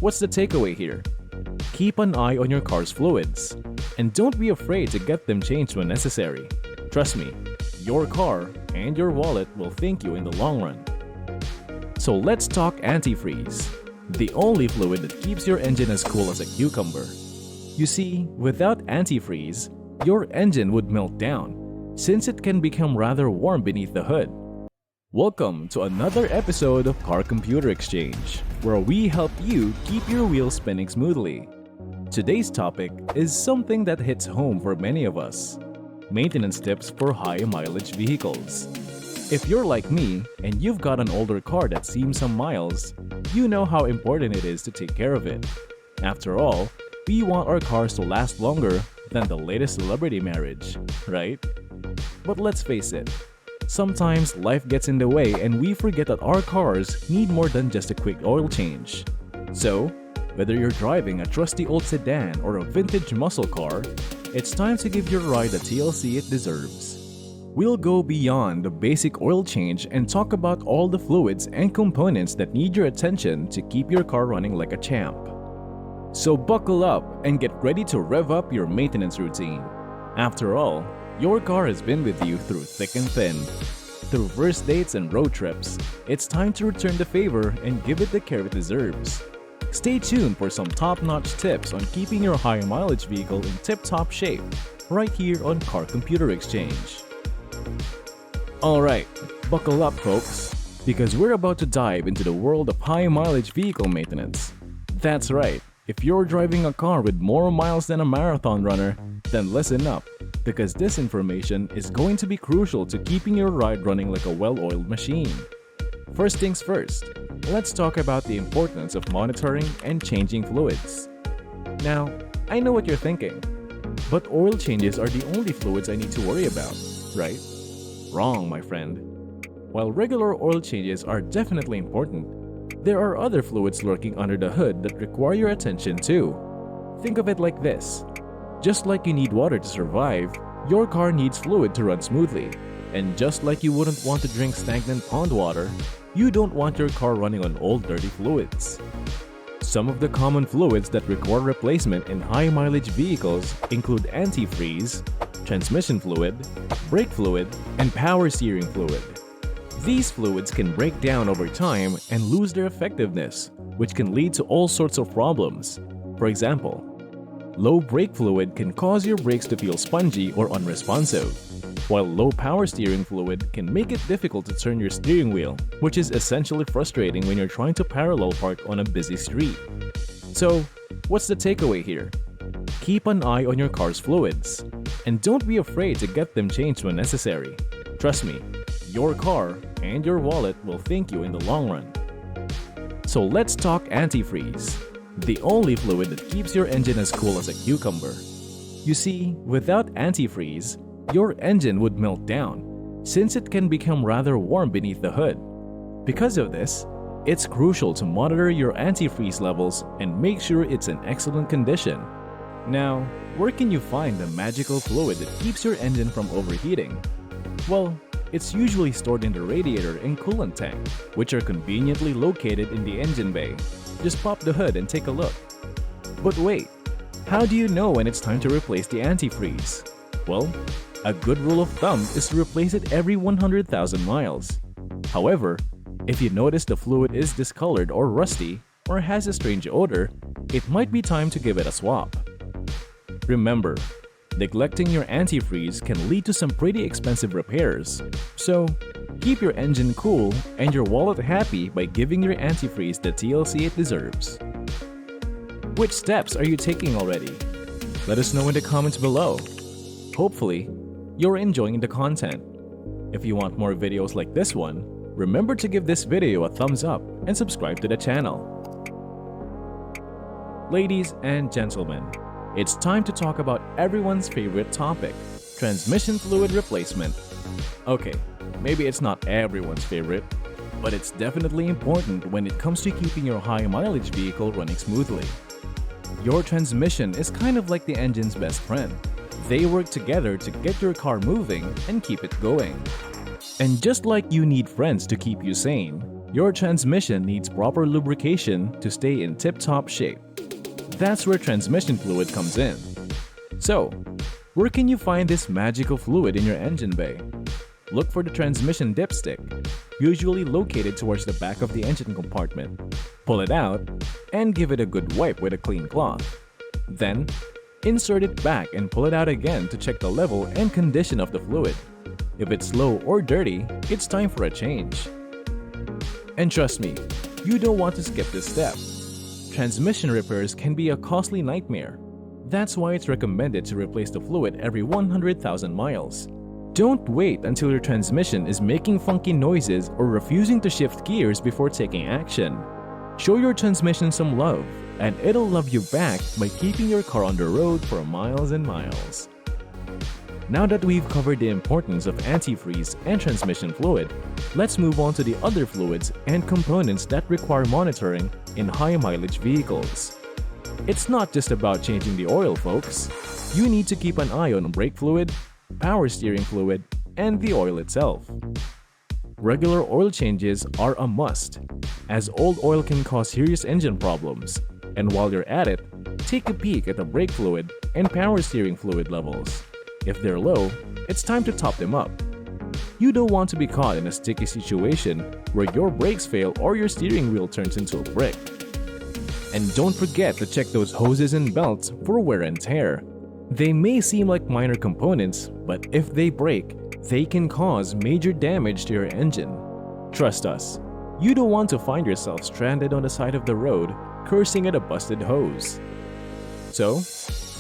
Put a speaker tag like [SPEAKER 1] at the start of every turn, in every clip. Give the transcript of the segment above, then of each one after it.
[SPEAKER 1] what's the takeaway here? Keep an eye on your car's fluids, and don't be afraid to get them changed when necessary. Trust me, your car and your wallet will thank you in the long run. So let's talk antifreeze, the only fluid that keeps your engine as cool as a cucumber. You see, without antifreeze, your engine would melt down, since it can become rather warm beneath the hood. Welcome to another episode of Car Computer Exchange, where we help you keep your wheels spinning smoothly. Today's topic is something that hits home for many of us: maintenance tips for high-mileage vehicles. If you're like me and you've got an older car that's seen some miles, you know how important it is to take care of it. After all, we want our cars to last longer than the latest celebrity marriage, right? But let's face it, sometimes life gets in the way and we forget that our cars need more than just a quick oil change. So, whether you're driving a trusty old sedan or a vintage muscle car, it's time to give your ride the TLC it deserves. We'll go beyond the basic oil change and talk about all the fluids and components that need your attention to keep your car running like a champ. So buckle up and get ready to rev up your maintenance routine. After all, your car has been with you through thick and thin. Through first dates and road trips, it's time to return the favor and give it the care it deserves. Stay tuned for some top-notch tips on keeping your high-mileage vehicle in tip-top shape, right here on Car Computer Exchange. Alright, buckle up folks, because we're about to dive into the world of high-mileage vehicle maintenance. That's right, if you're driving a car with more miles than a marathon runner, then listen up, because this information is going to be crucial to keeping your ride running like a well-oiled machine. First things first, let's talk about the importance of monitoring and changing fluids. Now, I know what you're thinking, but oil changes are the only fluids I need to worry about, right? Wrong, my friend. While regular oil changes are definitely important, there are other fluids lurking under the hood that require your attention too. Think of it like this. Just like you need water to survive, your car needs fluid to run smoothly. And just like you wouldn't want to drink stagnant pond water, you don't want your car running on old dirty fluids. Some of the common fluids that require replacement in high-mileage vehicles include antifreeze, transmission fluid, brake fluid, and power steering fluid. These fluids can break down over time and lose their effectiveness, which can lead to all sorts of problems. For example, low brake fluid can cause your brakes to feel spongy or unresponsive, while low power steering fluid can make it difficult to turn your steering wheel, which is essentially frustrating when you're trying to parallel park on a busy street. So, what's the takeaway here? Keep an eye on your car's fluids, and don't be afraid to get them changed when necessary. Trust me, your car and your wallet will thank you in the long run. So let's talk antifreeze, the only fluid that keeps your engine as cool as a cucumber. You see, without antifreeze, your engine would melt down, since it can become rather warm beneath the hood. Because of this, it's crucial to monitor your antifreeze levels and make sure it's in excellent condition. Now, where can you find the magical fluid that keeps your engine from overheating? Well, it's usually stored in the radiator and coolant tank, which are conveniently located in the engine bay. Just pop the hood and take a look. But wait, how do you know when it's time to replace the antifreeze? Well, a good rule of thumb is to replace it every 100,000 miles. However, if you notice the fluid is discolored or rusty, or has a strange odor, it might be time to give it a swap. Remember, neglecting your antifreeze can lead to some pretty expensive repairs, so keep your engine cool and your wallet happy by giving your antifreeze the TLC it deserves. Which steps are you taking already? Let us know in the comments below. Hopefully, you're enjoying the content. If you want more videos like this one, remember to give this video a thumbs up and subscribe to the channel. Ladies and gentlemen, it's time to talk about everyone's favorite topic, transmission fluid replacement. Okay, maybe it's not everyone's favorite, but it's definitely important when it comes to keeping your high-mileage vehicle running smoothly. Your transmission is kind of like the engine's best friend. They work together to get your car moving and keep it going. And just like you need friends to keep you sane, Your transmission needs proper lubrication to stay in tip-top shape. That's where transmission fluid comes in. So, where can you find this magical fluid in your engine bay? Look for the transmission dipstick, usually located towards the back of the engine compartment. Pull it out and give it a good wipe with a clean cloth. Then, insert it back and pull it out again to check the level and condition of the fluid. If it's low or dirty, it's time for a change. And trust me, you don't want to skip this step. Transmission repairs can be a costly nightmare. That's why it's recommended to replace the fluid every 100,000 miles. Don't wait until your transmission is making funky noises or refusing to shift gears before taking action. Show your transmission some love, and it'll love you back by keeping your car on the road for miles and miles. Now that we've covered the importance of antifreeze and transmission fluid, let's move on to the other fluids and components that require monitoring in high-mileage vehicles. It's not just about changing the oil, folks. You need to keep an eye on brake fluid, power steering fluid, and the oil itself. Regular oil changes are a must, as old oil can cause serious engine problems. And while you're at it, take a peek at the brake fluid and power steering fluid levels. If they're low, it's time to top them up. You don't want to be caught in a sticky situation where your brakes fail or your steering wheel turns into a brick. And don't forget to check those hoses and belts for wear and tear. They may seem like minor components, but if they break, they can cause major damage to your engine. Trust us, you don't want to find yourself stranded on the side of the road cursing at a busted hose. So,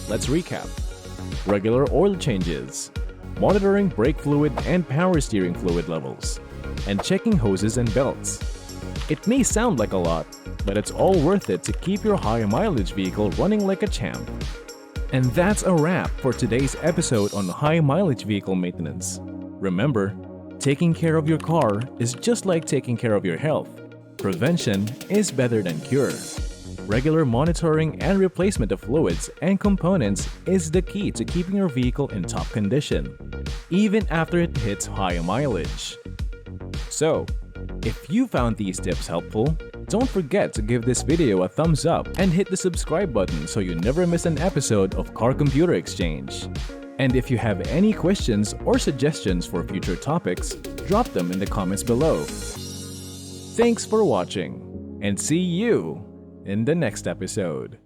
[SPEAKER 1] let's recap. Regular oil changes, monitoring brake fluid and power steering fluid levels, and checking hoses and belts. It may sound like a lot, but it's all worth it to keep your high-mileage vehicle running like a champ. And that's a wrap for today's episode on high-mileage vehicle maintenance. Remember, taking care of your car is just like taking care of your health. Prevention is better than cure. Regular monitoring and replacement of fluids and components is the key to keeping your vehicle in top condition, even after it hits high mileage. So, if you found these tips helpful, don't forget to give this video a thumbs up and hit the subscribe button so you never miss an episode of Car Computer Exchange. And if you have any questions or suggestions for future topics, drop them in the comments below. Thanks for watching, and see you in the next episode.